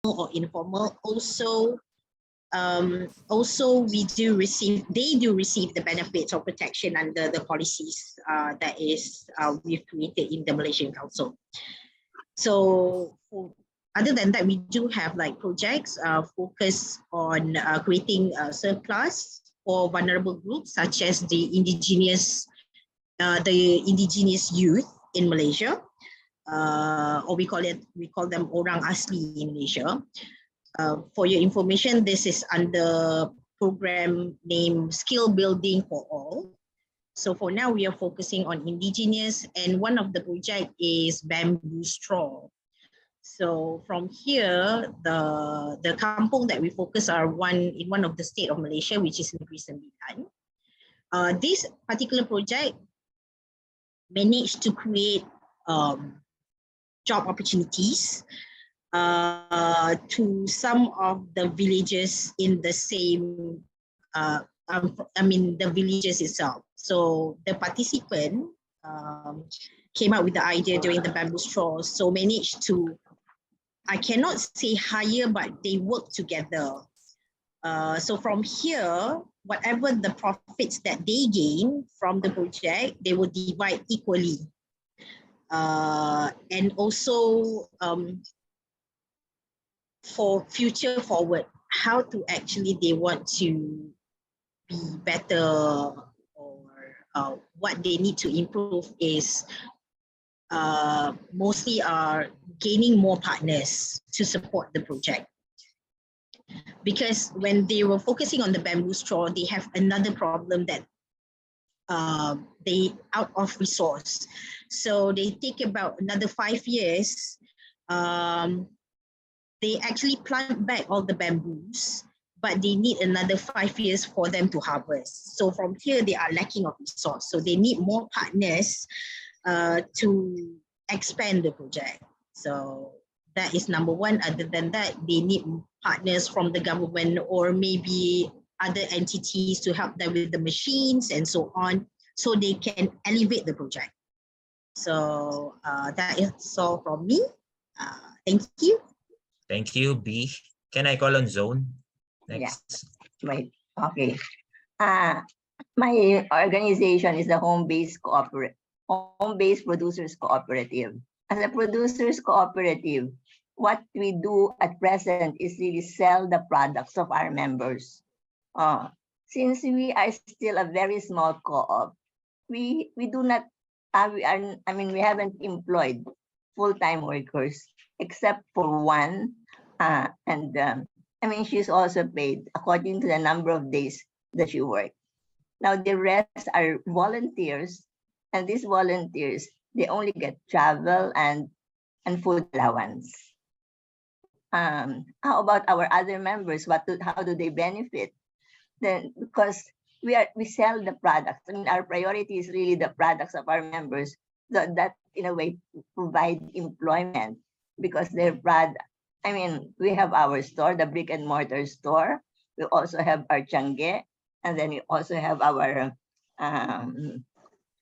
or informal. Also, they do receive the benefits of protection under the policies that we've created in the Malaysian Council. So other than that, we do have like projects focus on creating a surplus for vulnerable groups such as the indigenous youth in Malaysia, or we call them orang asli in Malaysia. For your information, this is under program named Skill Building for All. So for now, we are focusing on indigenous, and one of the project is bamboo straw. So from here, the kampung that we focus are in one of the state of Malaysia, which is Negeri Sembilan. This particular project managed to create job opportunities to some of the villages in the same, the villages itself. So the participant came up with the idea during the bamboo straws, so managed to, I cannot say hire, but they work together. So from here, whatever the profits that they gain from the project, they will divide equally. And also, for future forward, how to actually they want to be better, or what they need to improve is mostly are gaining more partners to support the project. Because when they were focusing on the bamboo straw, they have another problem that they out of resource. So they take about another 5 years. They actually plant back all the bamboos, but they need another 5 years for them to harvest. So from here, they are lacking of resource. So they need more partners to expand the project. So that is number one. Other than that, they need partners from the government or maybe other entities to help them with the machines and so on, so they can elevate the project. So that is all from me. Thank you. Thank you, B. Can I call on Zone next? Yeah. Right. Okay. My organization is the Home-Based Producers Cooperative. As a producers cooperative, what we do at present is really sell the products of our members. Since we are still a very small co-op, we do not we haven't employed full-time workers except for one, she's also paid according to the number of days that she worked. Now the rest are volunteers, and these volunteers, they only get travel and food allowance. How about our other members? How do they benefit? Then because we sell the products. Our priority is really the products of our members. That in a way provide employment because their product. We have our store, the brick and mortar store. We also have our Changi, and then we also have our.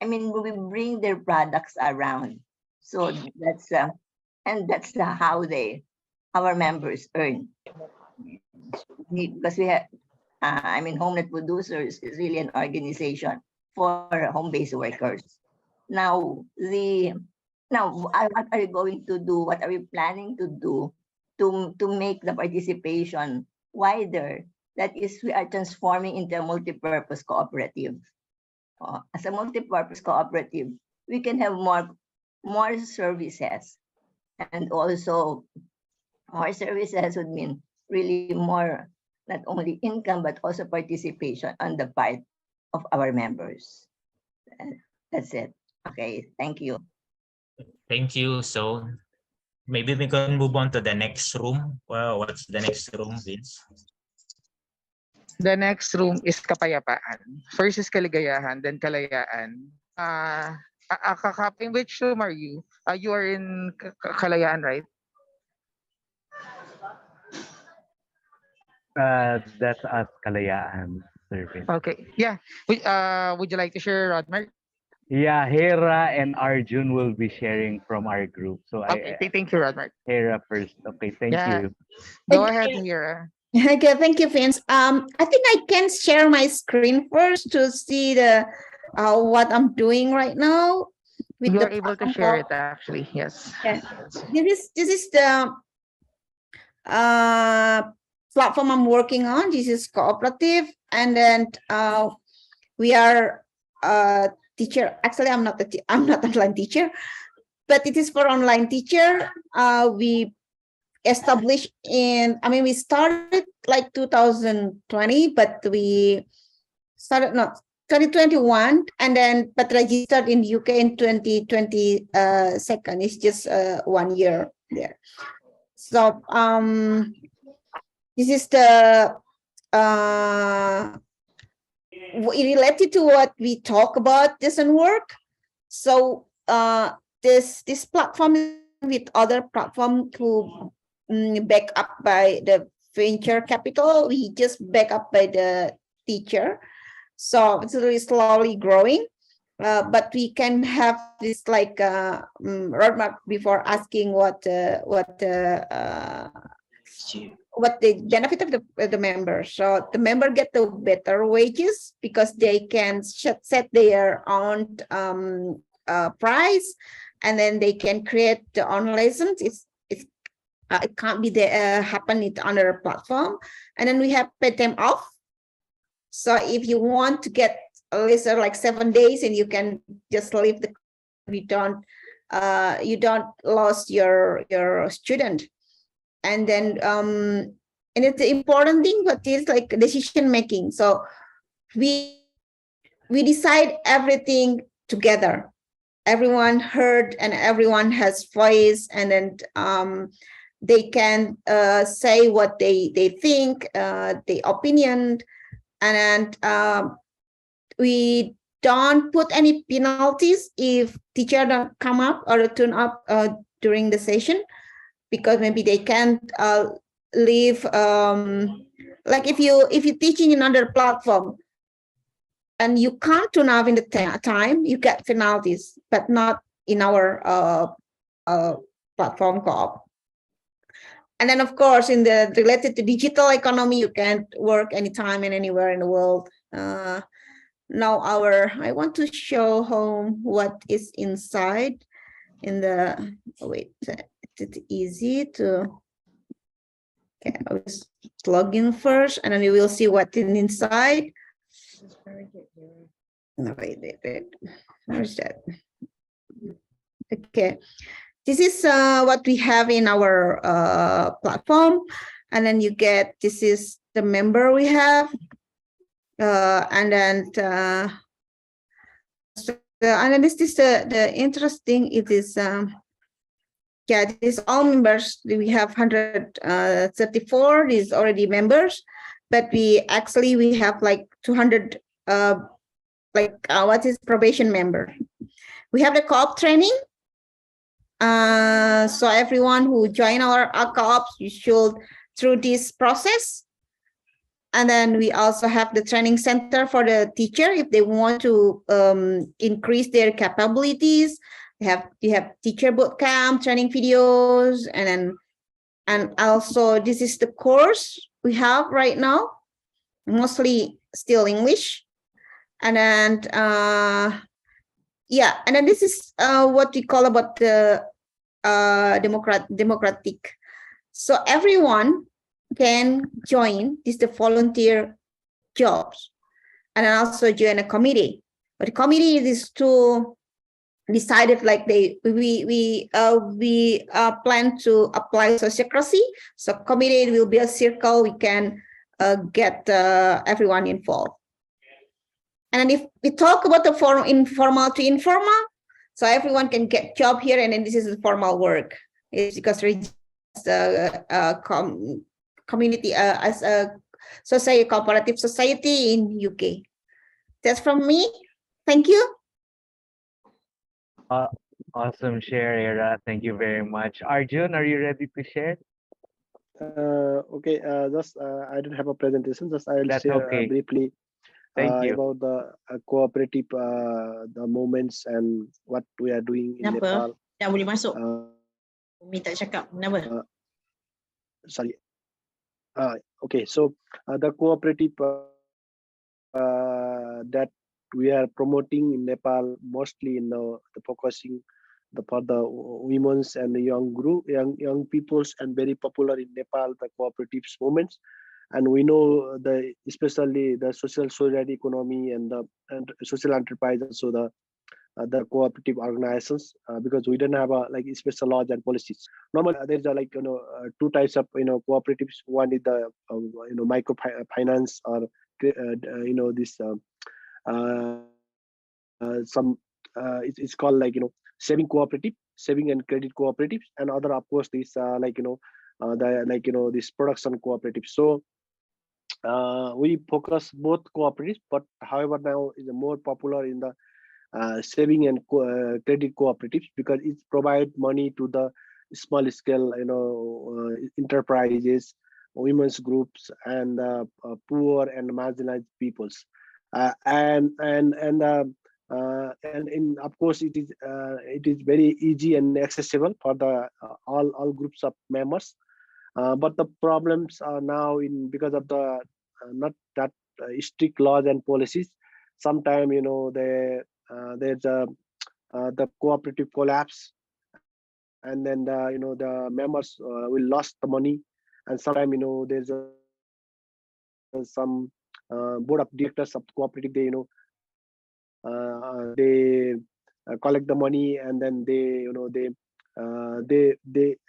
We bring their products around. So that's how our members earn. Because we have, HomeNet Producers is really an organization for home-based workers. Now, what are you going to do? What are we planning to do to make the participation wider? That is, we are transforming into a multi-purpose cooperative. As a multi-purpose cooperative, we can have more services, and also more services would mean really more, not only income, but also participation on the part of our members. That's it. Okay, thank you. Thank you. So maybe we can move on to the next room. Well, what's the next room, Vince? The next room is kapayapaan. First is kaligayahan, then kalayaan. Which room are you? You are in Kalayaan, right? That's us, Kalayaan service. Okay. Yeah. Would you like to share, Rodmer? Yeah, Hera and Arjun will be sharing from our group. So Okay, thank you, Rodmark. Hera first. Okay, thank Yeah. you. Go ahead, Hira. Okay, thank you, Vince. I think I can share my screen first to see the what I'm doing right now with You're the able to platform share called. it actually. Yes. Yeah. This is the uh, platform I'm working on. This is cooperative, and then we are teacher. Actually, I'm not online teacher, but it is for online teacher. We established we started like 2020, but we started not 2021, and then but registered in UK in 2020 second. It's just 1 year there. So this is the related to what we talk about doesn't work. So this platform with other platform to back up by the venture capital, we just back up by the teacher. So it's really slowly growing. But we can have this like roadmap before asking what the benefit of the member. So the member get the better wages because they can set their own price, and then they can create their own lessons. It can't be there happen it on our platform, and then we have pay them off. So if you want to get a lesson like 7 days, and you can just leave the, you don't lose your student. And then and it's the important thing, but it's like decision making. So we decide everything together. Everyone heard and everyone has voice, and then they can say what they think, the opinion, and we don't put any penalties if teacher don't come up or turn up during the session, because maybe they can't leave. Like if you teaching in another platform and you can't turn up in the time, you get penalties, but not in our platform co-op. And then of course, in the related to digital economy, you can work anytime and anywhere in the world. Now I want to show home what is inside in the, wait, it's easy to, okay, I will log in first, and then we will see what is inside. No, wait, where's that? Okay, this is what we have in our platform, and then you get, this is the member we have, and then and then this is the interesting. It is yeah, this is all members. We have 134. These already members, but we have like 200 what is probation member. We have the co-op training. So everyone who join our co-ops, you should through this process. And then we also have the training center for the teacher if they want to increase their capabilities. We have teacher bootcamp, training videos, and also this is the course we have right now, mostly still English. And then yeah, and then this is what we call about the democratic. So everyone can join this, the volunteer jobs, and then also join a committee. But the committee is to decided like we plan to apply sociocracy. So committee will be a circle. We can get everyone involved. And then if we talk about the informal to informal, so everyone can get job here, and then this is formal work. It's because community as a society, cooperative society in UK. That's from me. Thank you. Awesome share, Hera. Thank you very much. Arjun, are you ready to share? Okay, just I don't have a presentation. Just I'll That's share okay. briefly Thank you. about the cooperative the moments and what we are doing in Kenapa? Nepal. Dah boleh masuk. Uh, Umi tak cakap. Kenapa? sorry. Okay, so the cooperative that we are promoting in Nepal, mostly in the focusing for the women's and the young peoples, and very popular in Nepal, the cooperatives movements. And we know especially the social solidarity economy and the social enterprise, also the cooperative organizations, because we don't have like special laws and policies. Normally, there's two types of cooperatives. One is the microfinance, or this it's called saving cooperative, saving and credit cooperatives, and other, of course, this this production cooperative. So we focus both cooperatives, but however now is more popular in the saving and credit cooperatives, because it provides money to the small scale enterprises, women's groups, and poor and marginalized peoples, and of course it is very easy and accessible for the all groups of members. But the problems are now because of the not that strict laws and policies. Sometimes there's the cooperative collapse, and then the members will lost the money, and sometimes there's some board of directors of cooperative, they collect the money, and then they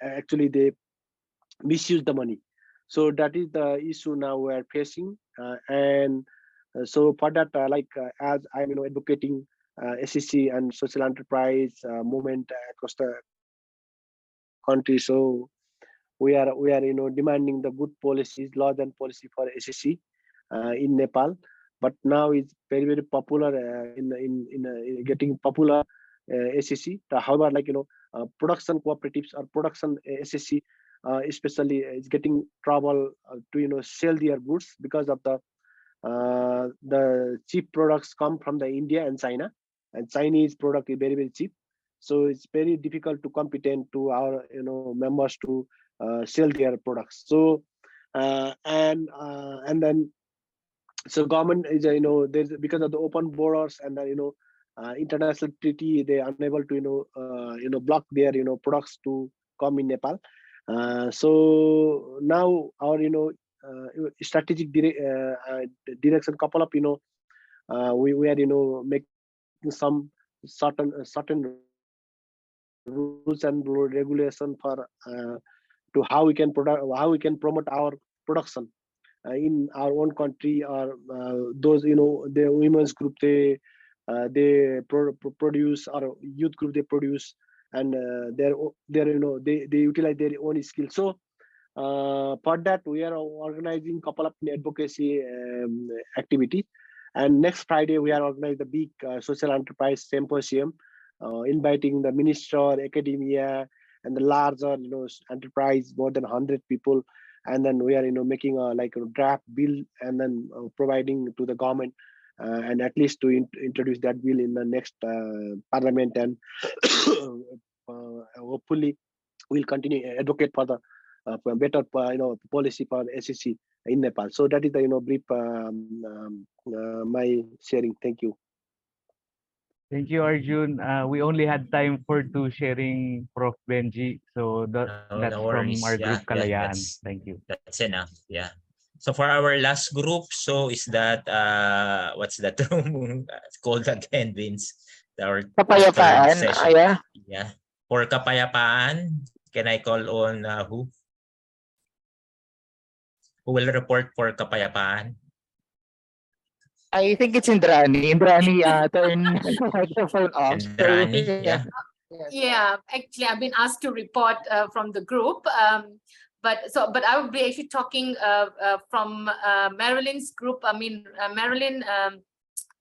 actually they misuse the money. So that is the issue now we are facing, and so for that, as I'm advocating SEC and social enterprise movement across the country, so we are demanding the good policies, laws and policy for SEC in Nepal. But now it's very popular in getting popular SEC. However, production cooperatives or production SEC especially is getting trouble to sell their goods, because of the cheap products come from the India and China, and Chinese product is very cheap. So it's very difficult to compete to our members to sell their products. So and then so government is there's, because of the open borders and the international treaty, they are unable to block their products to come in Nepal. So now our strategic direction, couple of we are making some certain rules and regulation for to how we can promote our production in our own country, or those the women's group, they produce, or youth group they produce, and they utilize their own skills. So for that we are organizing couple of advocacy activities, and next Friday we are organizing the big social enterprise symposium, inviting the minister, academia, and the larger enterprise, more than 100 people. And then we are making a draft bill, and then providing to the government, and at least to introduce that bill in the next parliament, and hopefully we'll continue advocate for the better policy for SEC in Nepal. So that is the brief my sharing. Thank you. Thank you, Arjun. We only had time for 2 sharing, Prof. Benji. So that's No from worries. our group Kalayaan. That's, Thank you. that's enough. Yeah. So for our last group, so is that what's that room called again, Vince? Our Kapayapaan, third session. Aya. Yeah. For Kapayapaan, can I call on who? Who will report for Kapayapaan? I think it's Indrani. Indrani, turn microphone off. Indrani, yeah. Yeah, actually, I've been asked to report from the group, but I would be actually talking from Marilyn's group. I mean, Marilyn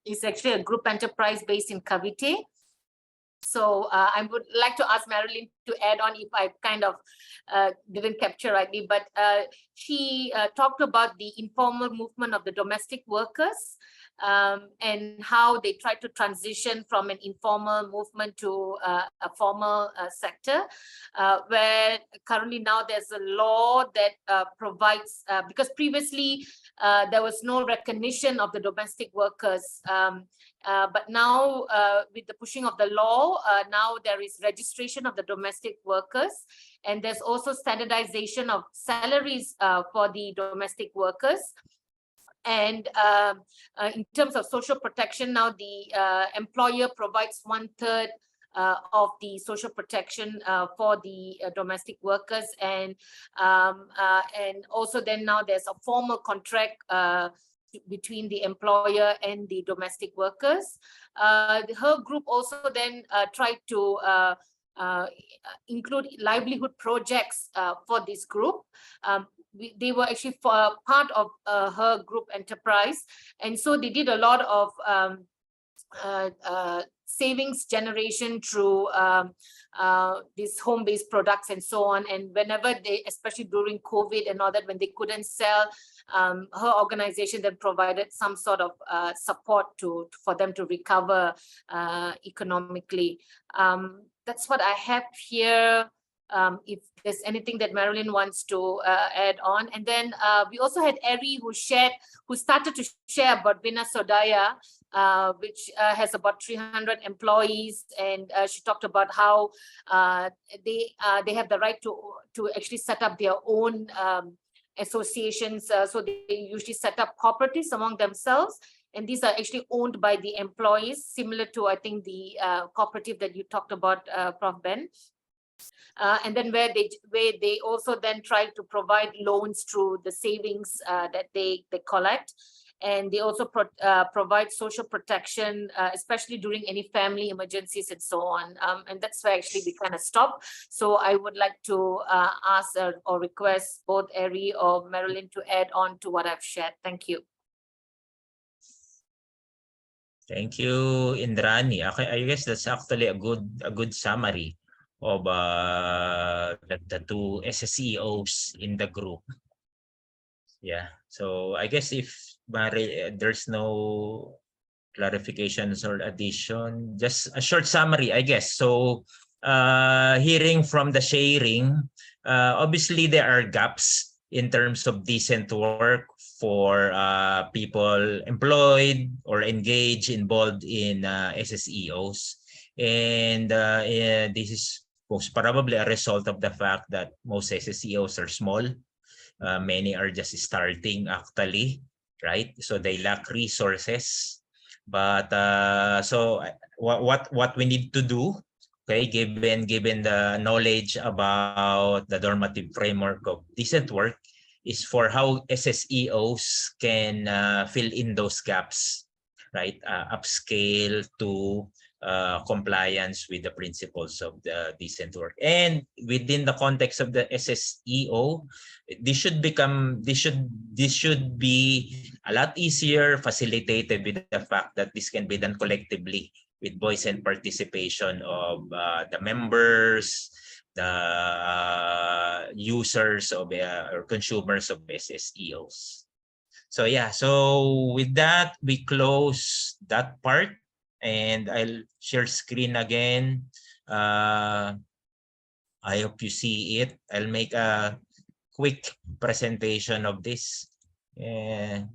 is actually a group enterprise based in Cavite. So I would like to ask Marilyn to add on if I kind of didn't capture rightly, but she talked about the informal movement of the domestic workers, and how they try to transition from an informal movement to a formal sector, where currently now there's a law that provides, because previously there was no recognition of the domestic workers, but now with the pushing of the law, now there is registration of the domestic workers, and there's also standardization of salaries for the domestic workers. And in terms of social protection, now the employer provides 1/3 of the social protection for the domestic workers, and also then now there's a formal contract between the employer and the domestic workers. Her group also then tried to include livelihood projects for this group. They were actually part of her group enterprise, and so they did a lot of savings generation through these home-based products and so on. And whenever they, especially during COVID and all that, when they couldn't sell, her organization then provided some sort of support for them to recover economically. That's what I have here. If there's anything that Marilyn wants to add on. And then we also had Eri who started to share about Bina Sodaya, which has about 300 employees, and she talked about how they have the right to actually set up their own associations. So they usually set up cooperatives among themselves, and these are actually owned by the employees, similar to, I think, the cooperative that you talked about, Prof. Ben. And then where they also then try to provide loans through the savings that they collect. And they also provide social protection, especially during any family emergencies and so on. And that's where actually we kind of stop. So I would like to ask or request both Eri or Marilyn to add on to what I've shared. Thank you. Thank you, Indrani. Okay, I guess that's actually a good summary of the two SSEOs in the group. Yeah, so I guess if there's no clarifications or addition, just a short summary, I guess. So hearing from the sharing, obviously there are gaps in terms of decent work for people employed or engaged, involved in SSEOs. And this is most probably a result of the fact that most SSEOs are small. Many are just starting actually, right? So they lack resources. But so what we need to do, okay, given the knowledge about the normative framework of decent work, is for how SSEOs can fill in those gaps, right? Upscale to compliance with the principles of the decent work. And within the context of the SSEO, this should be a lot easier, facilitated with the fact that this can be done collectively with voice and participation of the members, the users of or consumers of SSEOs. So yeah, so with that, we close that part. And I'll share screen again. I hope you see it. I'll make a quick presentation of this. It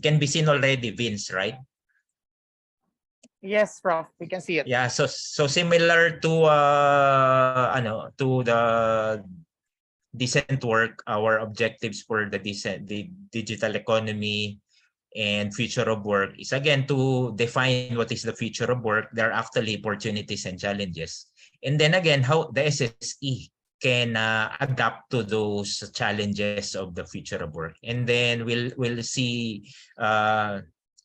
can be seen already, Vince, right? Yes, Prof. We can see it. Yeah. So similar to the decent work, our objectives for the digital economy and future of work is again to define what is the future of work. There are actually opportunities and challenges, and then again how the SSE can adapt to those challenges of the future of work. And then we'll see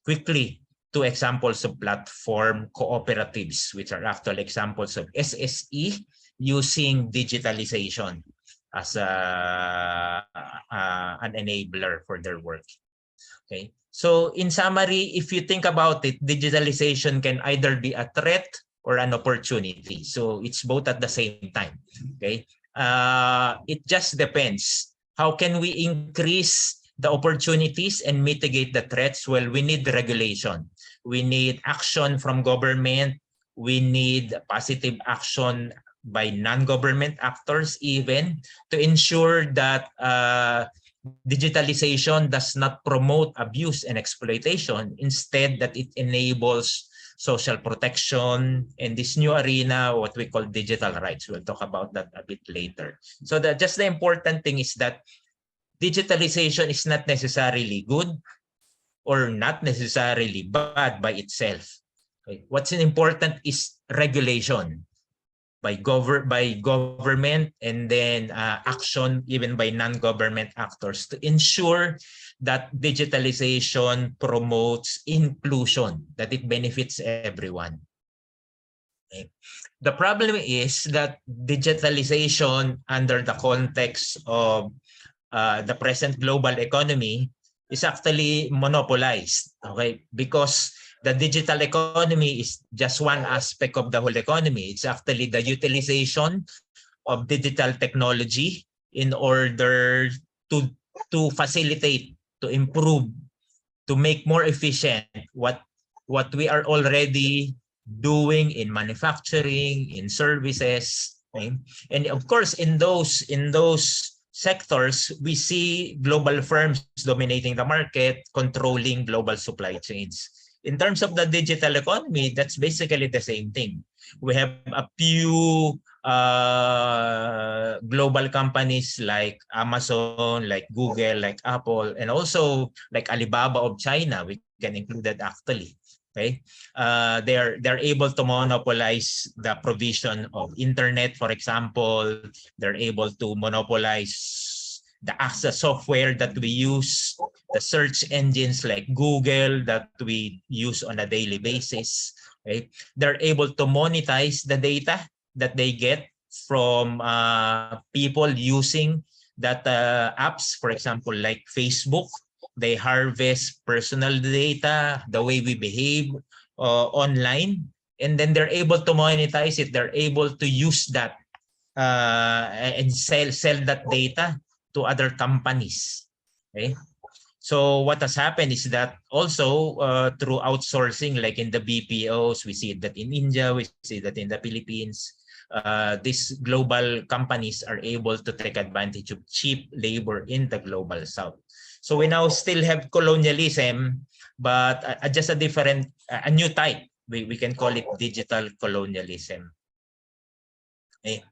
quickly two examples of platform cooperatives, which are actual examples of SSE using digitalization as an enabler for their work. Okay. So in summary, if you think about it, digitalization can either be a threat or an opportunity. So it's both at the same time. Okay. It just depends. How can we increase the opportunities and mitigate the threats? Well, we need regulation. We need action from government. We need positive action by non-government actors even to ensure that digitalization does not promote abuse and exploitation. Instead, that it enables social protection in this new arena, what we call digital rights. We'll talk about that a bit later. So just the important thing is that digitalization is not necessarily good or not necessarily bad by itself. Okay. What's important is regulation by government, and then action even by non-government actors to ensure that digitalization promotes inclusion, that it benefits everyone. Okay. The problem is that digitalization under the context of the present global economy is actually monopolized, okay? Because the digital economy is just one aspect of the whole economy. It's actually the utilization of digital technology in order to facilitate, to improve, to make more efficient what we are already doing in manufacturing, in services, okay? And of course, in those sectors, we see global firms dominating the market, controlling global supply chains. In terms of the digital economy, that's basically the same thing. We have a few global companies like Amazon, like Google, like Apple, and also like Alibaba of China. We can include that actually. Okay, they're able to monopolize the provision of internet, for example. They're able to monopolize the access software that we use, the search engines like Google that we use on a daily basis. Okay, they're able to monetize the data that they get from people using that apps, for example, like Facebook. They harvest personal data, the way we behave online, and then they're able to monetize it. They're able to use that and sell that data to other companies. Okay. So what has happened is that also through outsourcing, like in the BPOs, we see that in India, we see that in the Philippines, these global companies are able to take advantage of cheap labor in the global south. So we now still have colonialism, but just a different, a new type. We can call it digital colonialism. Okay.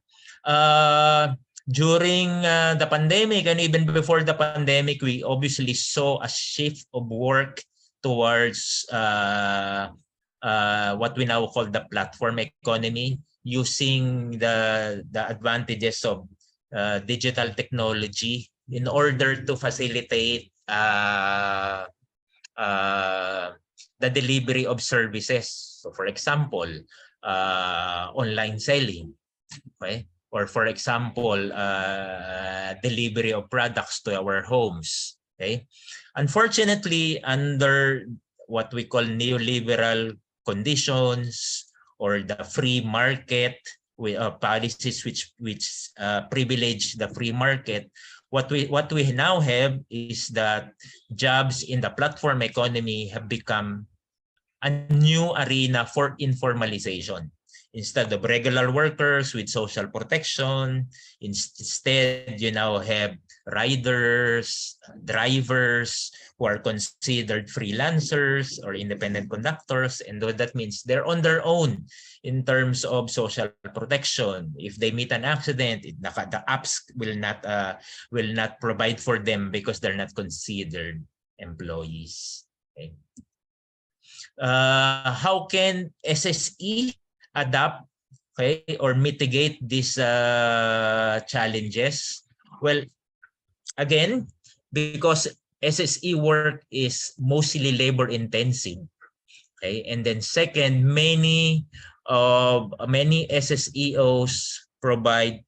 During the pandemic and even before the pandemic, we obviously saw a shift of work towards what we now call the platform economy, using the advantages of digital technology in order to facilitate the delivery of services. So for example, online selling, okay? Or for example, delivery of products to our homes. Okay? Unfortunately, under what we call neoliberal conditions or the free market with policies which privilege the free market, what we now have is that jobs in the platform economy have become a new arena for informalization. Instead of regular workers with social protection, instead you now have riders, drivers who are considered freelancers or independent conductors, and that means they're on their own in terms of social protection. If they meet an accident, the apps will not provide for them because they're not considered employees. Okay. How can SSE adapt, okay, or mitigate these challenges? Well, again, because SSE work is mostly labor intensive, okay, and then second, many SSEOs provide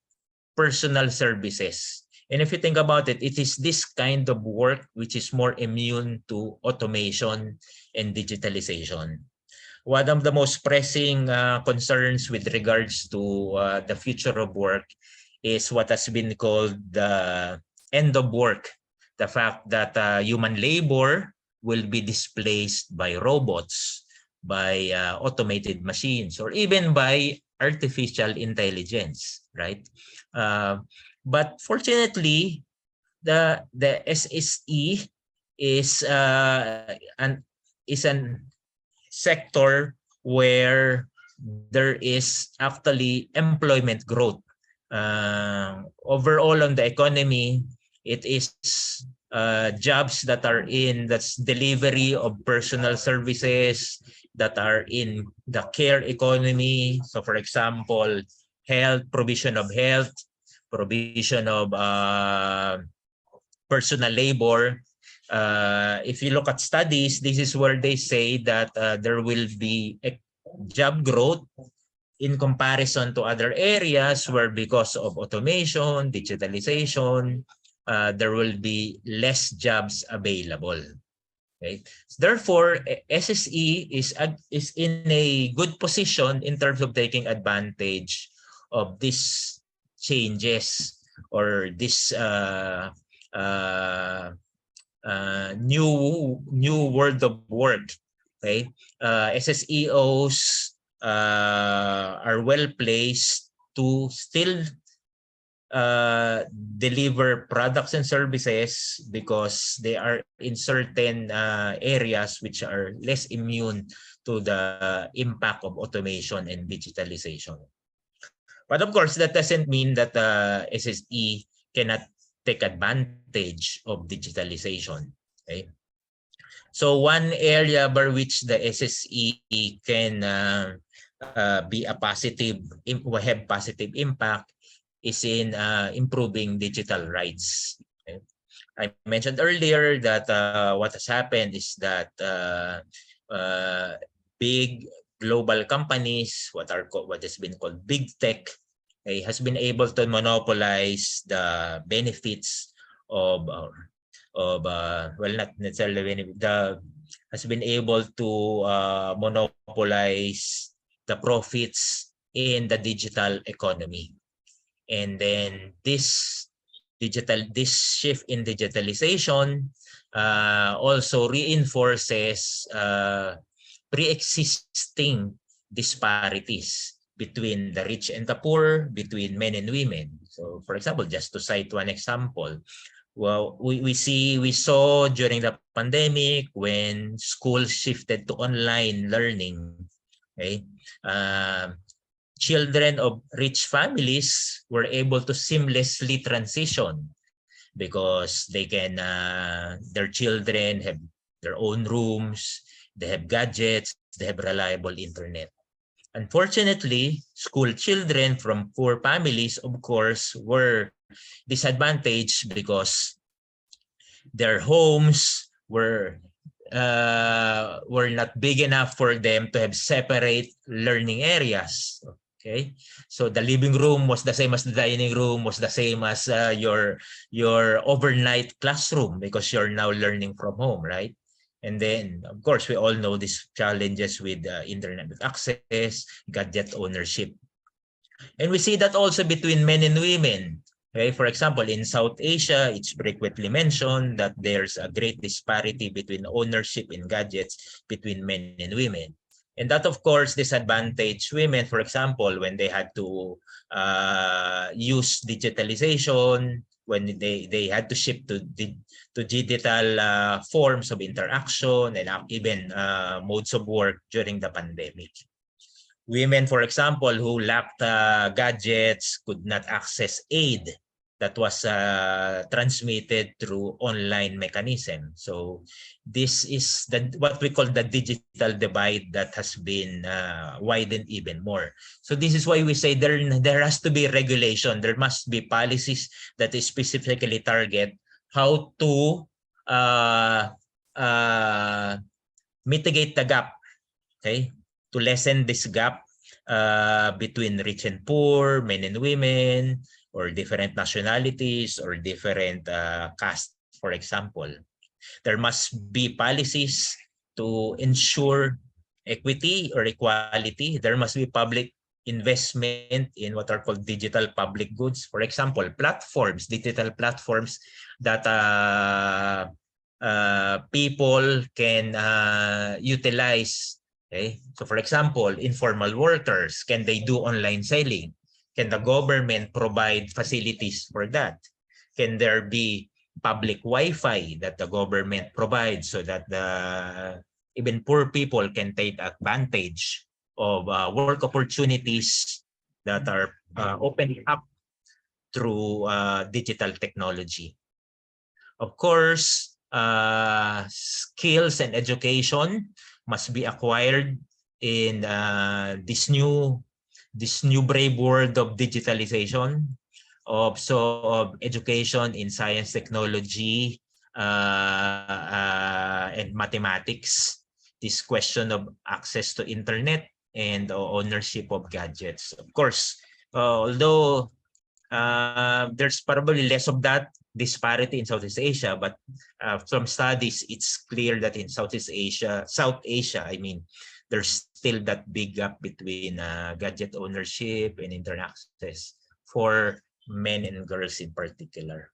personal services. And if you think about it, it is this kind of work which is more immune to automation and digitalization. one of the most pressing concerns with regards to the future of work is what has been called the end of work. The fact that human labor will be displaced by robots, by automated machines, or even by artificial intelligence, right? But fortunately, the SSE is an sector where there is actually employment growth. Overall on the economy, it is jobs that are in that's delivery of personal services, that are in the care economy. So for example, health, provision of health, provision of personal labor. If you look at studies, this is where they say that there will be a job growth in comparison to other areas where, because of automation, digitalization, there will be less jobs available. Okay? Therefore, SSE is in a good position in terms of taking advantage of these changes or this new world of work. Okay, SSEOs are well placed to still deliver products and services because they are in certain areas which are less immune to the impact of automation and digitalization. But of course, that doesn't mean that SSE cannot take advantage of digitalization. Okay? So one area by which the SSE can be a positive, have positive impact is in improving digital rights. Okay? I mentioned earlier that what has happened is that big global companies, what has been called big tech, has been able to monopolize the benefits of well, not necessarily benefit, has been able to monopolize the profits in the digital economy. And then this shift in digitalization also reinforces pre-existing disparities between the rich and the poor, between men and women. So for example, just to cite one example, well, we saw during the pandemic when schools shifted to online learning, okay, children of rich families were able to seamlessly transition because they can, their children have their own rooms, they have gadgets, they have reliable internet. Unfortunately, school children from poor families, of course, were disadvantaged because their homes were not big enough for them to have separate learning areas. Okay, so the living room was the same as the dining room, was the same as your overnight classroom because you're now learning from home, right? And then, of course, we all know these challenges with internet access, gadget ownership. And we see that also between men and women. Okay, for example, in South Asia, it's frequently mentioned that there's a great disparity between ownership in gadgets between men and women. And that, of course, disadvantaged women, for example, when they had to use digitalization, when they had to shift to digital forms of interaction and even modes of work during the pandemic. Women, for example, who lacked gadgets could not access aid that was transmitted through online mechanism. So this is what we call the digital divide that has been widened even more. So this is why we say there has to be regulation. There must be policies that specifically target how to mitigate the gap, okay, to lessen this gap between rich and poor, men and women, or different nationalities or different castes, for example. There must be policies to ensure equity or equality, there must be public investment in what are called digital public goods. For example, platforms, digital platforms that people can utilize. Okay, so for example, informal workers, can they do online selling? Can the government provide facilities for that? Can there be public Wi-Fi that the government provides so that even poor people can take advantage of work opportunities that are opened up through digital technology? Of course, skills and education must be acquired in this new brave world of digitalization, of education in science, technology, and mathematics. This question of access to internet and ownership of gadgets. Of course, although there's probably less of that disparity in Southeast Asia, but from studies, it's clear that in South Asia, I mean, there's still that big gap between gadget ownership and internet access for men and girls in particular.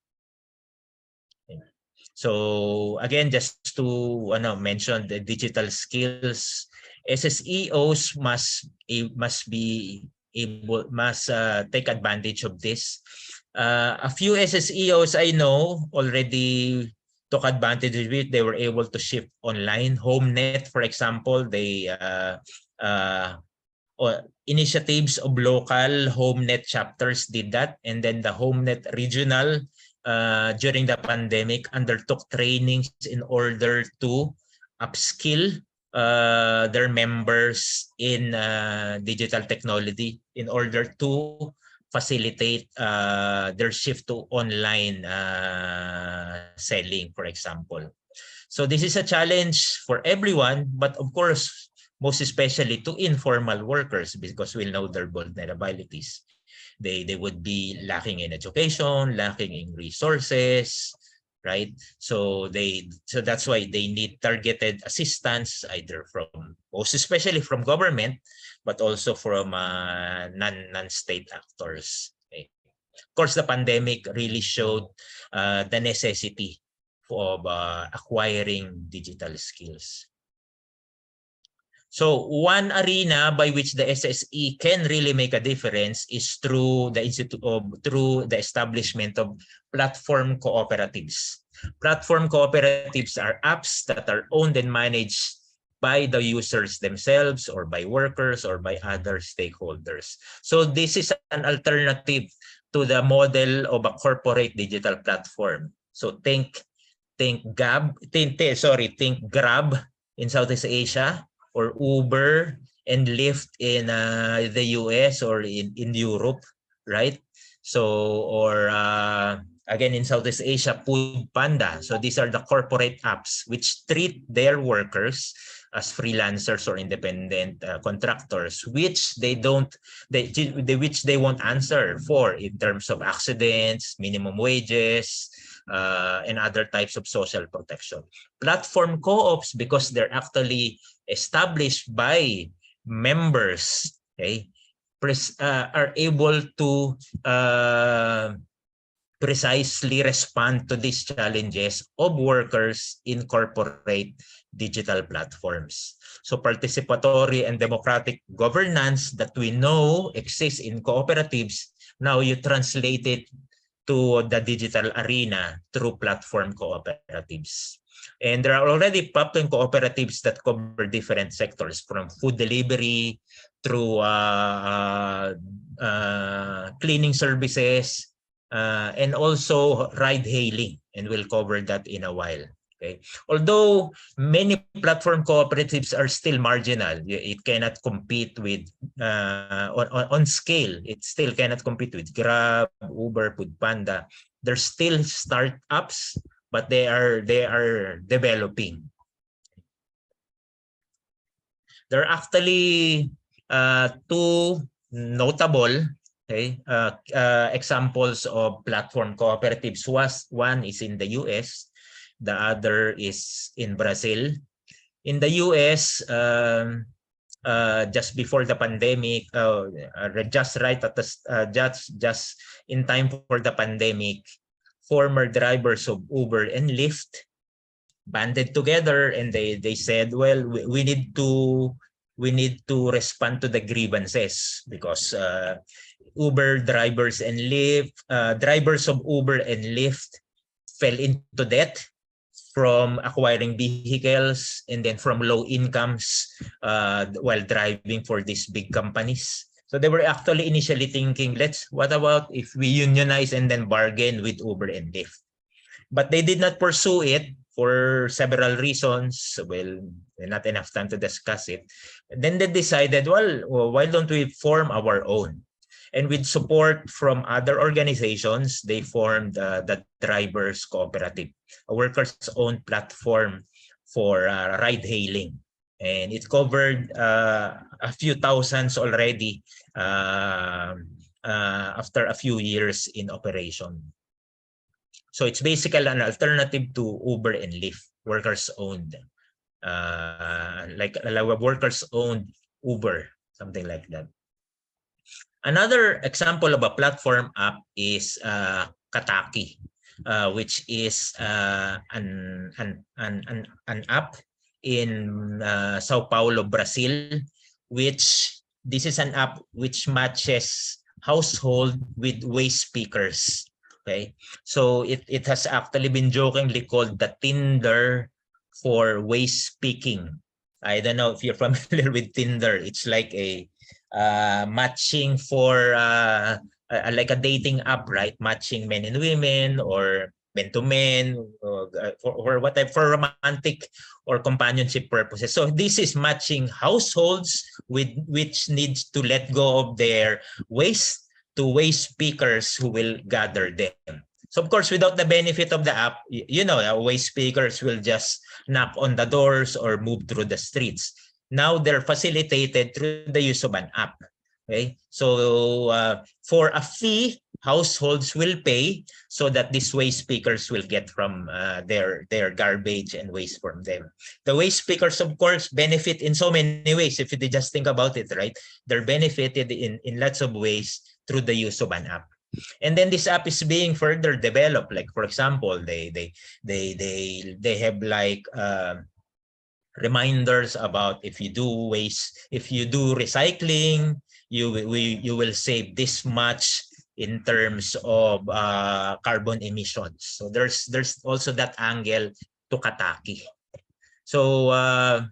So again, just to mention the digital skills, SSEOs must take advantage of this. A few SSEOs I know already took advantage of it. They were able to shift online. HomeNet, for example, they initiatives of local HomeNet chapters did that, and then the HomeNet regional during the pandemic undertook trainings in order to upskill their members in digital technology in order to facilitate their shift to online selling, for example. So this is a challenge for everyone, but of course, most especially to informal workers, because we'll know their vulnerabilities. They would be lacking in education, lacking in resources, right? So that's why they need targeted assistance, either from, most especially from government, but also from non-state actors. Okay. Of course, the pandemic really showed the necessity of acquiring digital skills. So one arena by which the SSE can really make a difference is through the establishment of platform cooperatives. Platform cooperatives are apps that are owned and managed by the users themselves, or by workers, or by other stakeholders. So this is an alternative to the model of a corporate digital platform. So think Grab in Southeast Asia, or Uber and Lyft in the US or in Europe, right? So, or again in Southeast Asia, Food Panda. So these are the corporate apps which treat their workers as freelancers or independent contractors, which they won't answer for in terms of accidents, minimum wages, and other types of social protection. Platform co-ops, because they're actually established by members, okay, are able to precisely respond to these challenges of workers in corporate digital platforms. So participatory and democratic governance that we know exists in cooperatives, now you translate it to the digital arena through platform cooperatives. And there are already platform cooperatives that cover different sectors, from food delivery through cleaning services, and also ride hailing, and we'll cover that in a while. Okay. Although many platform cooperatives are still marginal, it cannot compete with on scale. It still cannot compete with Grab, Uber, Food Panda. They're still startups, but they are developing. There are actually two notable examples of platform cooperatives. One is in the US. The other is in Brazil. In the US, just before the pandemic, just right at the just in time for the pandemic, former drivers of Uber and Lyft banded together, and they said, well, we need to respond to the grievances, because Uber drivers and Lyft drivers of Uber and Lyft fell into debt from acquiring vehicles, and then from low incomes while driving for these big companies. So they were actually initially thinking, what about if we unionize and then bargain with Uber and Lyft? But they did not pursue it for several reasons. Well, not enough time to discuss it. And then they decided, well, why don't we form our own? And with support from other organizations, they formed the Drivers Cooperative, a workers-owned platform for ride-hailing. And it covered a few thousands already after a few years in operation. So it's basically an alternative to Uber and Lyft, workers-owned, like a workers-owned Uber, something like that. Another example of a platform app is Kataki, which is an app in Sao Paulo, Brazil, which this is an app which matches household with Waze speakers. Okay, so it has actually been jokingly called the Tinder for Waze speaking. I don't know if you're familiar with Tinder. It's like a matching for like a dating app, right? Matching men and women, or men to men, or whatever, for romantic or companionship purposes. So this is matching households with which needs to let go of their Waze to Waze speakers who will gather them. So of course, without the benefit of the app, you know, Waze speakers will just knock on the doors or move through the streets. Now they're facilitated through the use of an app. Okay, so for a fee, households will pay so that these Waze speakers will get from their garbage and waste from them. The Waze speakers, of course, benefit in so many ways. If you just think about it, right? They're benefited in lots of ways through the use of an app. And then this app is being further developed. Like, for example, they have like reminders about if you do waste, if you do recycling, you will save this much in terms of carbon emissions. So there's also that angle to Kataki. So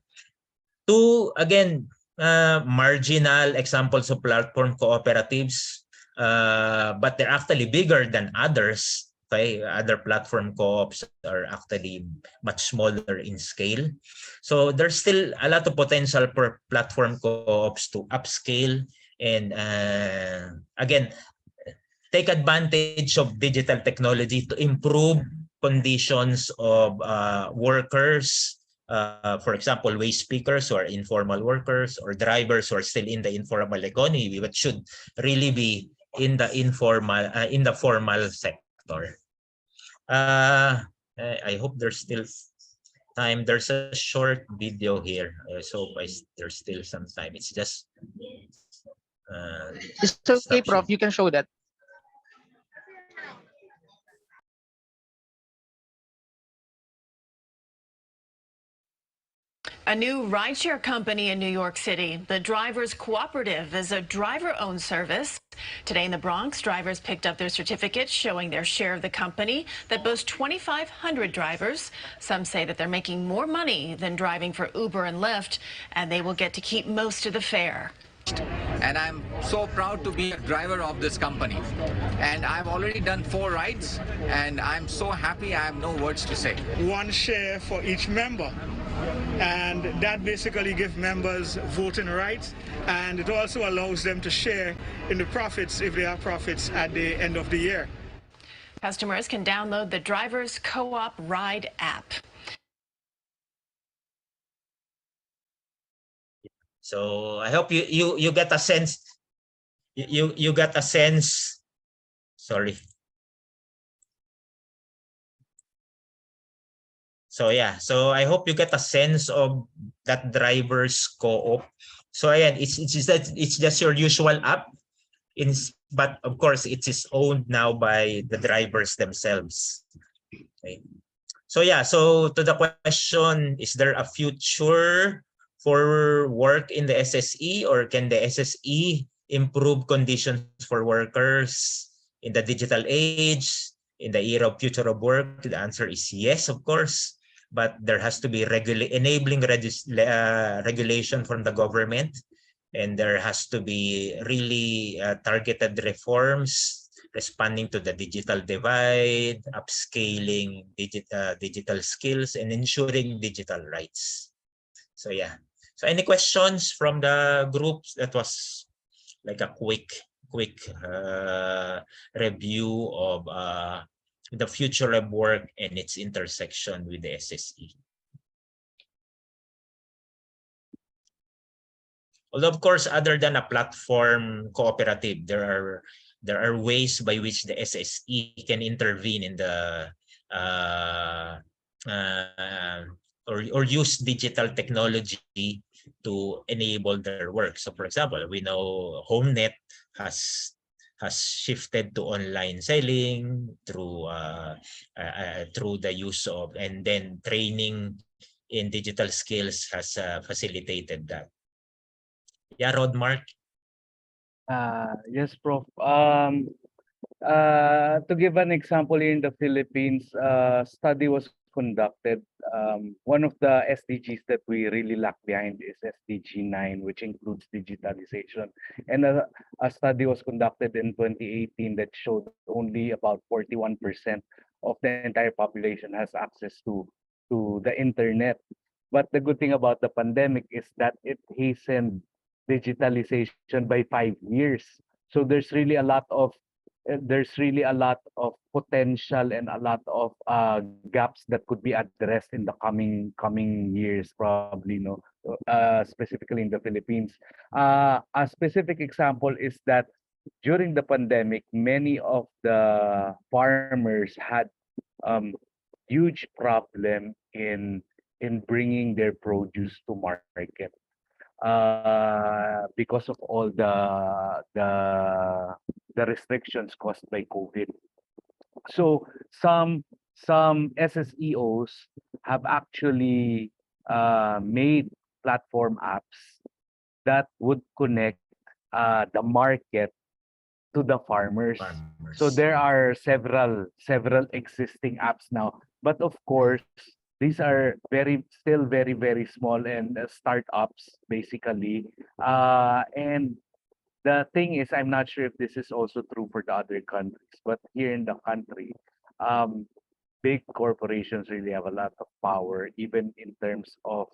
two, again, marginal examples of platform cooperatives, but they're actually bigger than others. Okay, other platform co-ops are actually much smaller in scale. So there's still a lot of potential for platform co-ops to upscale and again, take advantage of digital technology to improve conditions of workers. For example, Waze speakers who are informal workers, or drivers who are still in the informal economy, but should really be in the informal, in the formal sector. I hope there's still time. There's a short video here, so there's still some time. It's just It's okay, Prof. You can show that. A new rideshare company in New York City. The Drivers Cooperative is a driver-owned service. Today in the Bronx, drivers picked up their certificates showing their share of the company that boasts 2,500 drivers. Some say that they're making more money than driving for Uber and Lyft, and they will get to keep most of the fare. And I'm so proud to be a driver of this company. And I've already done 4 rides, and I'm so happy I have no words to say. One share for each member. And that basically gives members voting rights, and it also allows them to share in the profits if they have profits at the end of the year. Customers can download the Drivers Co-op Ride app. So I hope you get a sense. You got a sense. Sorry. So yeah, so I hope you get a sense of that drivers co-op So ayan, it's just your usual app, but of course it is owned now by the drivers themselves. Okay. So yeah, so to the question, is there a future for work in the SSE, or can the SSE improve conditions for workers in the digital age, in the era of future of work? The answer is yes, of course, but there has to be enabling regulation from the government, and there has to be really targeted reforms responding to the digital divide, upscaling digital skills, and ensuring digital rights. So yeah. So any questions from the groups? That was like a quick review of the future of work and its intersection with the SSE. Although, of course, other than a platform cooperative, there are ways by which the SSE can intervene in the or use digital technology to enable their work. So, for example, we know HomeNet has shifted to online selling through the use of, and then training in digital skills has facilitated that. Yeah, Rod Mark. Yes, Prof. To give an example, here in the Philippines, study was conducted. One of the SDGs that we really lag behind is SDG 9, which includes digitalization. And a study was conducted in 2018 that showed only about 41% of the entire population has access to the internet. But the good thing about the pandemic is that it hastened digitalization by 5 years. So there's really a lot of potential and a lot of gaps that could be addressed in the coming years, probably, specifically in the Philippines. A specific example is that during the pandemic, many of the farmers had huge problem in bringing their produce to market. Because of all the restrictions caused by COVID. So some SSEOs have actually made platform apps that would connect the market to the farmers. So there are several existing apps now, but of course these are still very small and startups basically. And the thing is, I'm not sure if this is also true for the other countries, but here in the country, big corporations really have a lot of power, even in terms of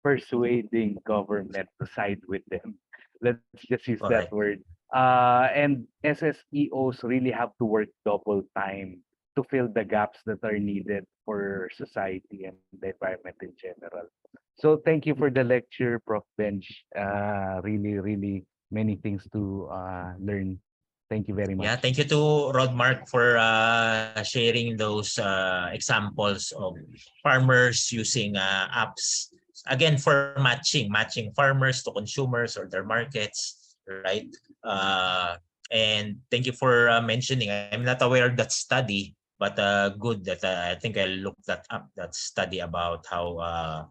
persuading government to side with them. Let's just use that word. And SSEOs really have to work double time to fill the gaps that are needed for society and the environment in general. So thank you for the lecture, Prof. Benj. Really many things to learn. Thank you very much. Yeah, thank you to Rod Mark for sharing those examples of farmers using apps, again, for matching farmers to consumers or their markets, right? And thank you for mentioning. I'm not aware of that study, but good that I think I looked that up, that study about how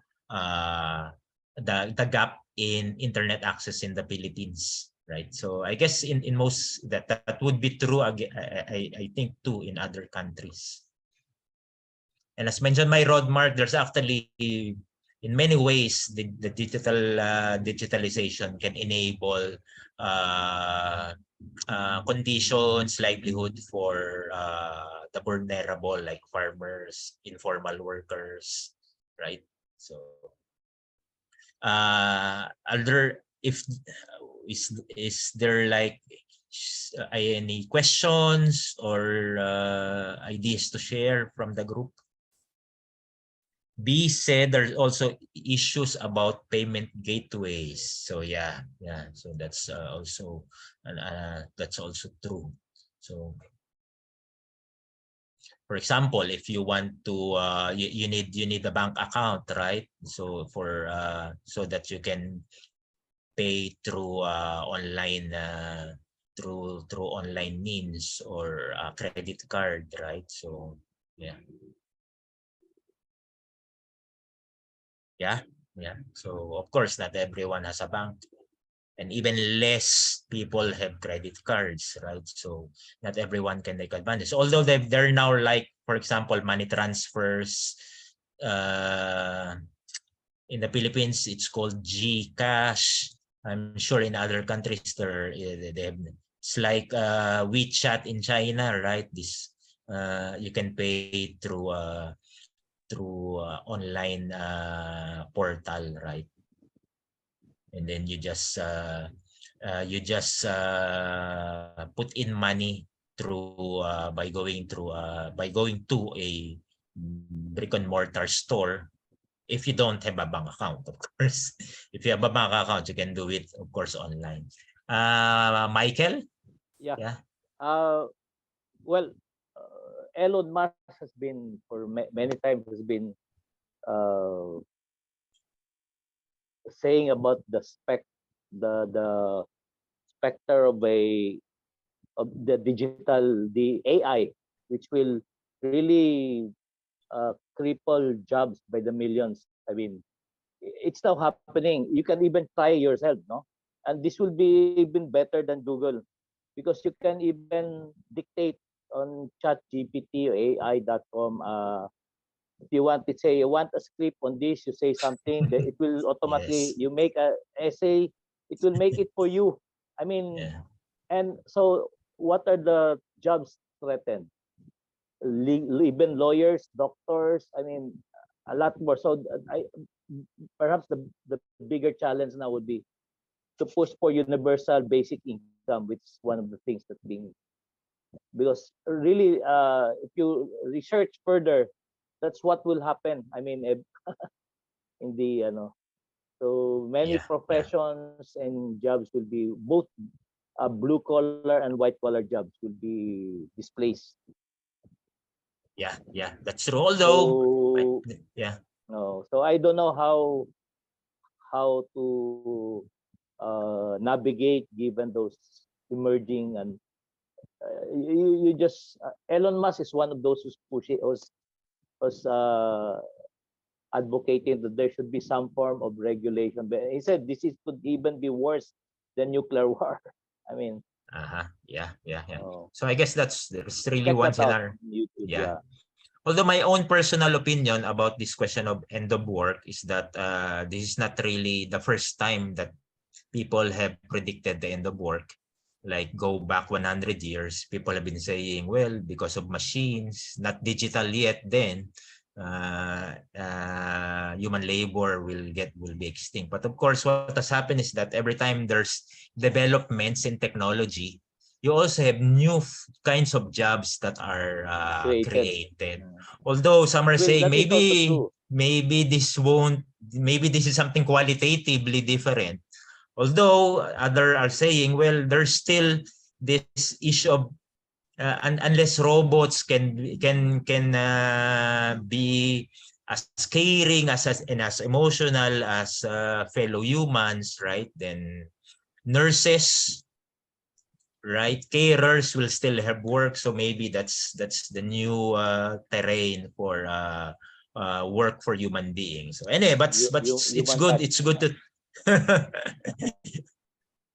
the gap in internet access in the Philippines, right? So I guess in most that would be true again, I think too, in other countries. And as mentioned by Rod Mark, there's actually in many ways the digitalization can enable conditions, livelihood for the vulnerable, like farmers, informal workers, right? So is there like any questions or ideas to share from the group? B said there's also issues about payment gateways. So yeah. So that's also true. So for example, if you want to you need a bank account, right? So for so that you can pay through online through online means or credit card, right? So yeah. So of course not everyone has a bank, and even less people have credit cards, right? So not everyone can take advantage. Although they're now, like, for example, money transfers. In the Philippines, it's called GCash. I'm sure in other countries they have, it's like WeChat in China, right? This you can pay through online portal, right? And then you just put in money through by going to a brick and mortar store. If you don't have a bank account, of course. If you have a bank account, you can do it, of course, online. Michael? Yeah. Well, Elon Musk has been for many times has been saying about the specter of the digital, the AI, which will really cripple jobs by the millions. I mean, it's now happening. You can even try yourself, no? And this will be even better than Google, because you can even dictate on ChatGPT or AI.com. If you want to say you want a script on this, you say something, that it will automatically, Yes. you make a essay, it will make it for you. I mean, and so what are the jobs threatened? Even lawyers, doctors, I mean, a lot more. So perhaps the bigger challenge now would be to push for universal basic income, which is one of the things that's being, because really, if you research further, that's what will happen. I mean, in the so many professions and jobs will be both blue collar and white collar jobs will be displaced. Yeah, that's true. Although, No, so I don't know how to navigate given those emerging, and you just Elon Musk is one of those who's pushing, was advocating that there should be some form of regulation. But he said this could even be worse than nuclear war. I mean, yeah. So I guess there's really one scenario. YouTube, Yeah. Although my own personal opinion about this question of end of work is that this is not really the first time that people have predicted the end of work. Like, go back 100 years, people have been saying, well, because of machines, not digital yet then, human labor will be extinct. But of course, what has happened is that every time there's developments in technology, you also have new kinds of jobs that are created. Although some are saying maybe this is something qualitatively different. Although other are saying, well, there's still this issue of unless robots can be as caring and as emotional as fellow humans, right? Then nurses, right, carers will still have work. So maybe that's the new terrain for work for human beings. So anyway, but it's good. It's good to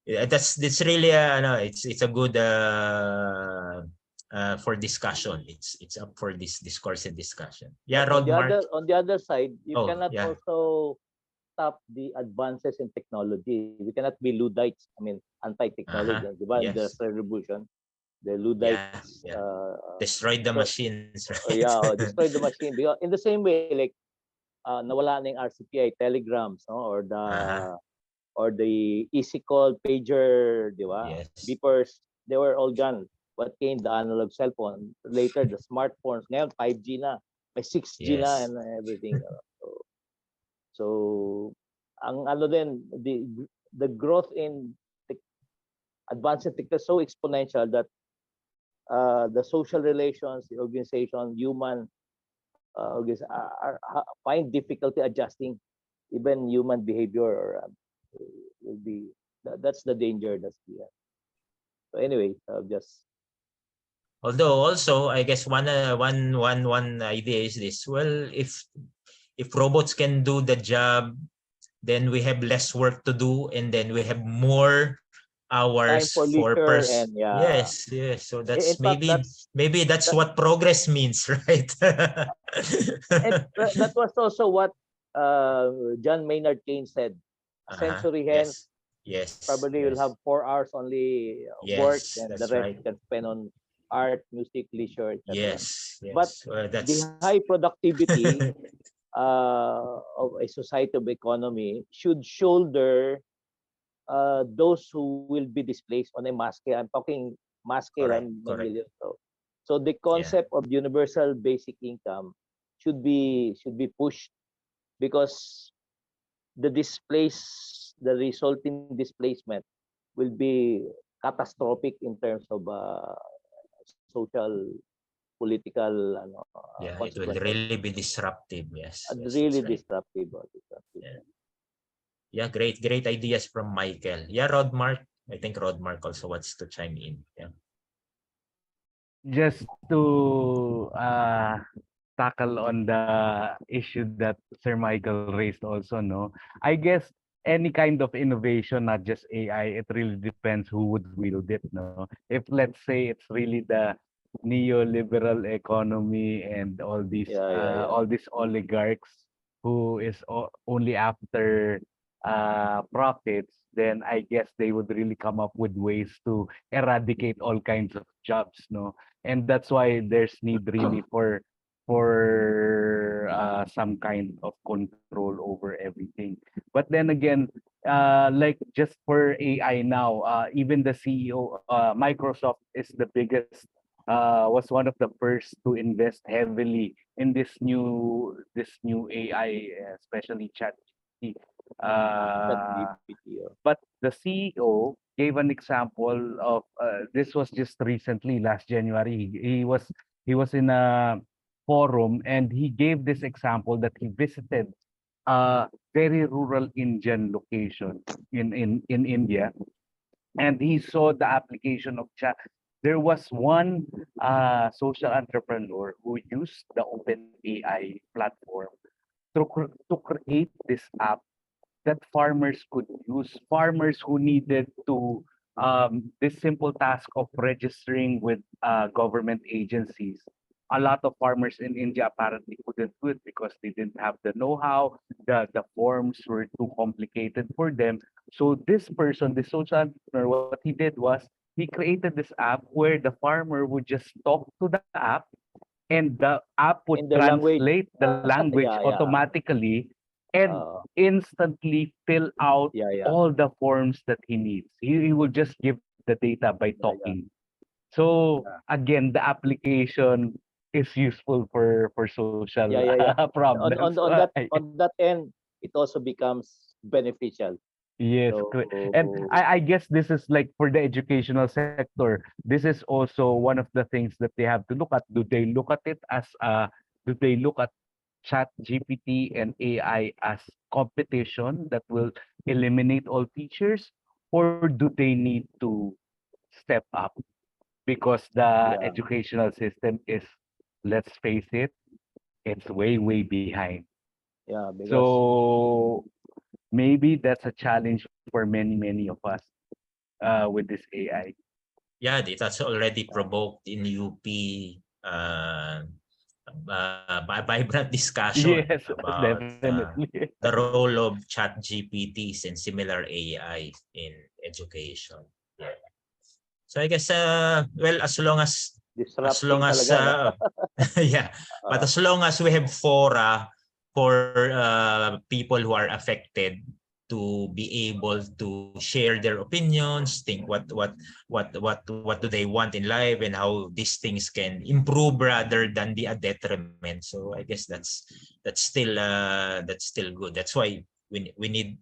yeah, that's really it's a good for discussion. It's up for this discourse and discussion. Yeah, on Rodmark. the other side, you cannot yeah. also stop the advances in technology. We cannot be Luddites. I mean, anti-technology. Yes. The revolution, the Luddites destroyed the machines. Right? Destroyed the machine. Because in the same way, like nawala na yung RCPI telegrams, no? Or the easy call pager, di ba? Yes. Beepers, they were all gone. What came? The analog cell phone. Later, the smartphones. Ngayon, 5G na. May 6G na and everything. So ang din, the growth in advanced technology is so exponential that the social relations, the organization, human find difficulty adjusting even human behavior, or will be that's the danger that's here. So anyway, just Although also, I guess one idea is this. Well, if robots can do the job, then we have less work to do, and then we have more hours for leisure and yes. So that's in fact, maybe that's what progress means, right? that was also what John Maynard Keynes said. A century hence, yes, probably will have 4 hours only work, and the rest right. can spend on art, music, leisure, etc. Yes. But that's the high productivity of a society of economy should shoulder those who will be displaced on a mass scale. I'm talking mass scale, Correct, and million. So the concept of universal basic income should be pushed, because the resulting displacement will be catastrophic in terms of social, political, it will really be disruptive. Yes, really that's right. disruptive. Yeah, great ideas from Michael. Yeah, Rodmark. I think Rodmark also wants to chime in. Yeah. Just to tackle on the issue that Sir Michael raised also, no? I guess any kind of innovation, not just AI, it really depends who would wield it, no? If let's say it's really the neoliberal economy and all these oligarchs who is only after profits, then I guess they would really come up with ways to eradicate all kinds of jobs, no? And that's why there's need really for some kind of control over everything. But then again, like just for AI now, even the CEO, Microsoft is the biggest, was one of the first to invest heavily in this new AI, especially ChatGPT. But the CEO gave an example of this was just recently, last January. He was in a forum, and he gave this example that he visited a very rural Indian location in India, and he saw the application of chat. There was one social entrepreneur who used the OpenAI platform to create this app that farmers could use. Farmers who needed to this simple task of registering with government agencies. A lot of farmers in India apparently couldn't do it because they didn't have the know-how. The forms were too complicated for them. So this person, the social entrepreneur, what he did was he created this app where the farmer would just talk to the app, and the app would translate the language automatically and instantly fill out all the forms that he needs. He will just give the data by talking. So again, the application is useful for social problems. On that end, it also becomes beneficial. Yes, and I guess this is like for the educational sector. This is also one of the things that they have to look at. Do they look at it as do they look at ChatGPT and AI as competition that will eliminate all teachers, or do they need to step up? Because the educational system is, let's face it, it's way behind. So maybe that's a challenge for many of us with this AI. Yeah, it has already provoked in UP vibrant discussion about the role of ChatGPTs and similar AI in education. Yeah. So I guess well, as long as yeah, but as long as we have fora for people who are affected to be able to share their opinions, think what do they want in life, and how these things can improve rather than be a detriment. So I guess that's still good. That's why we need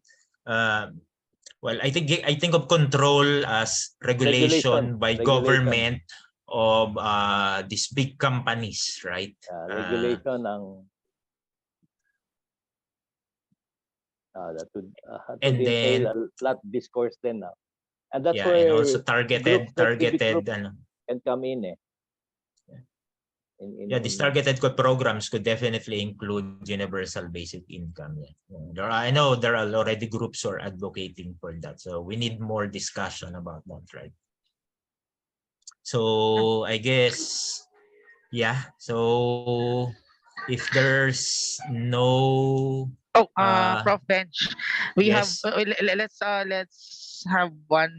well, I think of control as regulation by government of these big companies, right? Regulation ng that would And entail then a lot of discourse then now. And that's yeah, where and also groups like Civic Group targeted can come in. Yeah, these targeted programs could definitely include universal basic income. Yeah. I know there are already groups who are advocating for that. So we need more discussion about that, right? So I guess, yeah. So if there's no Prof. Bench, we yes. have let's have one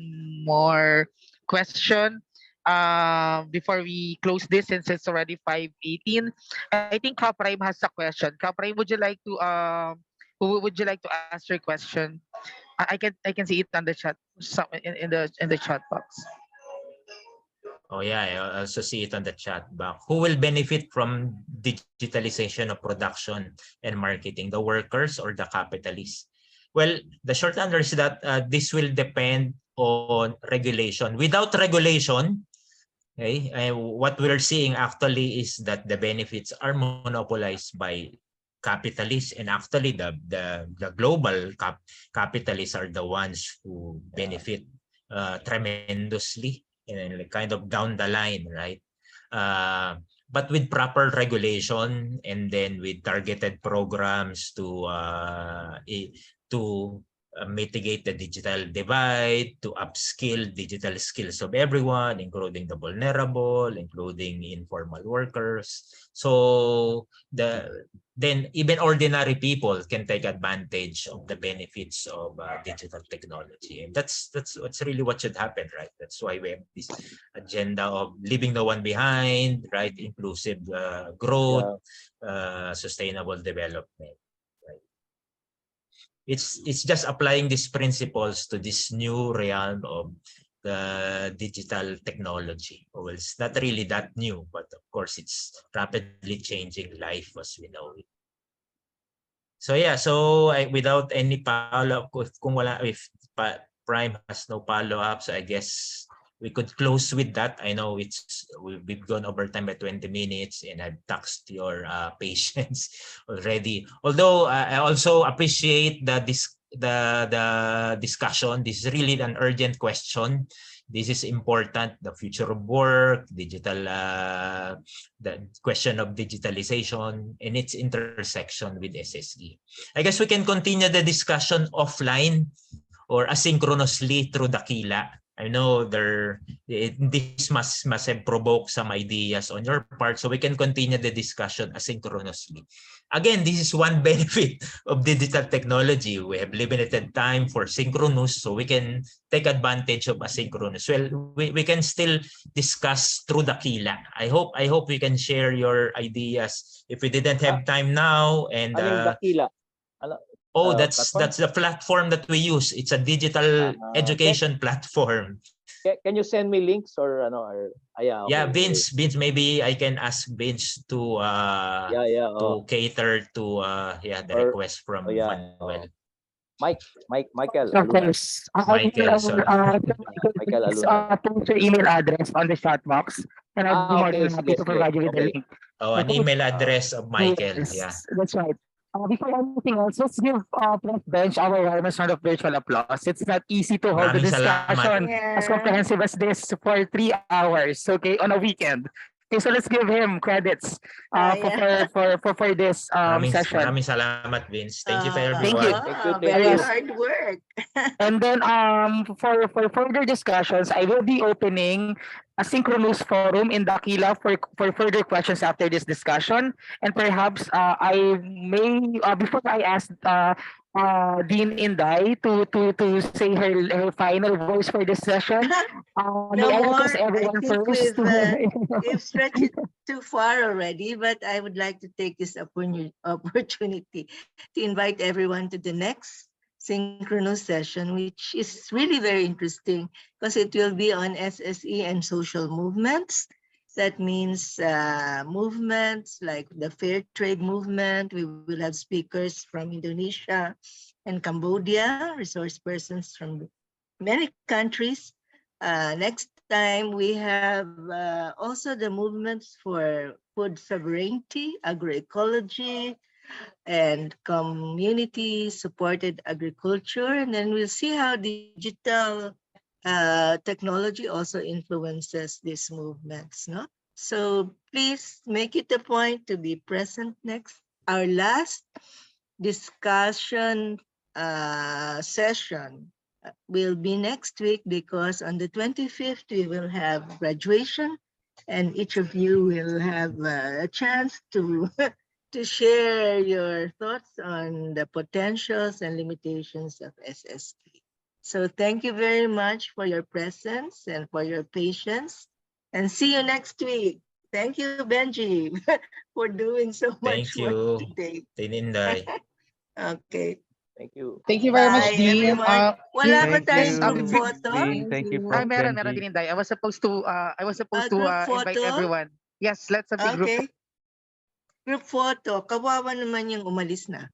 more question before we close this, since it's already 5:18. I think Kaprime has a question. Kaprime, would you like to would you like to ask your question? I can see it on the chat, in the chat box. Oh yeah, I also see it on the chat box. Who will benefit from digitalization of production and marketing, the workers or the capitalists? Well, the short answer is that this will depend on regulation. Without regulation, okay, what we're seeing actually is that the benefits are monopolized by capitalists, and actually the global capitalists are the ones who benefit tremendously, and kind of down the line, right? But with proper regulation and then with targeted programs to mitigate the digital divide, to upskill digital skills of everyone, including the vulnerable, including informal workers. So then even ordinary people can take advantage of the benefits of digital technology. And that's really what should happen, right? That's why we have this agenda of leaving no one behind, right? Inclusive growth, sustainable development. It's just applying these principles to this new realm of the digital technology. Well, it's not really that new, but of course it's rapidly changing life as we know it. So yeah, so without any follow-up, if Prime has no follow-up, so I guess we could close with that. I know we've gone over time by 20 minutes, and I've taxed your patience already. Although I also appreciate the discussion. This is really an urgent question. This is important. The future of work, digital, the question of digitalization and its intersection with SSE. I guess we can continue the discussion offline or asynchronously through Dakila. I know this must have provoked some ideas on your part, so we can continue the discussion asynchronously. Again, this is one benefit of digital technology. We have limited time for synchronous, so we can take advantage of asynchronous. Well, we can still discuss through Dakila. I hope we can share your ideas if we didn't have time now. And Dakila? Oh, that's the platform that we use. It's a digital education platform. Can you send me links or yeah, okay. Vince, maybe I can ask Vince to to cater to the request from Manuel. Michael. Michael, sorry. Michael Aluna. Post your email address on the chat box, and I'll be more than happy to provide you with the link. Oh, an email address of Michael. Yes, yeah, that's right. Before anything else, let's give Prof. Bench our warmest round of virtual applause. It's not easy to hold the discussion as comprehensive as this for 3 hours, okay, on a weekend. Okay, so let's give him credits for this session. Maraming salamat, Vince. Thank you for everyone. Thank you. Very hard work. And then for further discussions, I will be opening a synchronous forum in Dakila for further questions after this discussion. And perhaps I may before I ask Dean Inday to say her final voice for this session. No more. I think we've stretched it too far already, but I would like to take this opportunity to invite everyone to the next synchronous session, which is really very interesting because it will be on SSE and social movements. That means movements like the fair trade movement. We will have speakers from Indonesia and Cambodia, resource persons from many countries. Next time, we have also the movements for food sovereignty, agroecology, and community-supported agriculture. And then we'll see how digital technology also influences these movements. No? So please make it a point to be present next. Our last discussion session will be next week, because on the 25th we will have graduation, and each of you will have a chance to to share your thoughts on the potentials and limitations of SSK. So thank you very much for your presence and for your patience, and see you next week. Thank you, Benji, for doing so much Thank you, work today. Tininday. Okay. Thank you. Thank you very much, Bye, Dean. everyone. Wala ba Thank tayong you, group photo? Dean. Thank you, Prof. Meron Benji. din, Inday. I was supposed to Group invite photo? everyone. Yes, let's have a group. Okay. Group photo. Kawawa naman yung umalis na.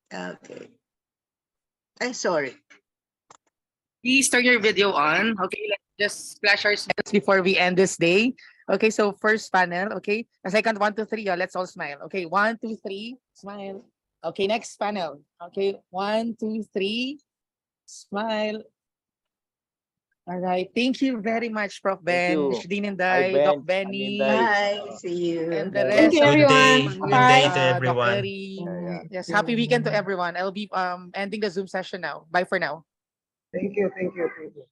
Okay. Ay, sorry. Please turn your video on. Okay, let's just flash our smiles before we end this day. Okay, so first panel. Okay, the second 1, 2, 3. Let's all smile. Okay, 1, 2, 3. Smile. Okay, next panel. Okay, 1, 2, 3. Smile. All right. Thank you very much, Prof. Ben, you. Dean and Hi, Dai, Doc Ben. Benny, Bye. See you. and the Thank rest you, of the everyone. team. Good day to Doc everyone. Eri. Yeah. Yes, happy weekend to everyone. I'll be ending the Zoom session now. Bye for now. Thank you. Thank you. Thank you.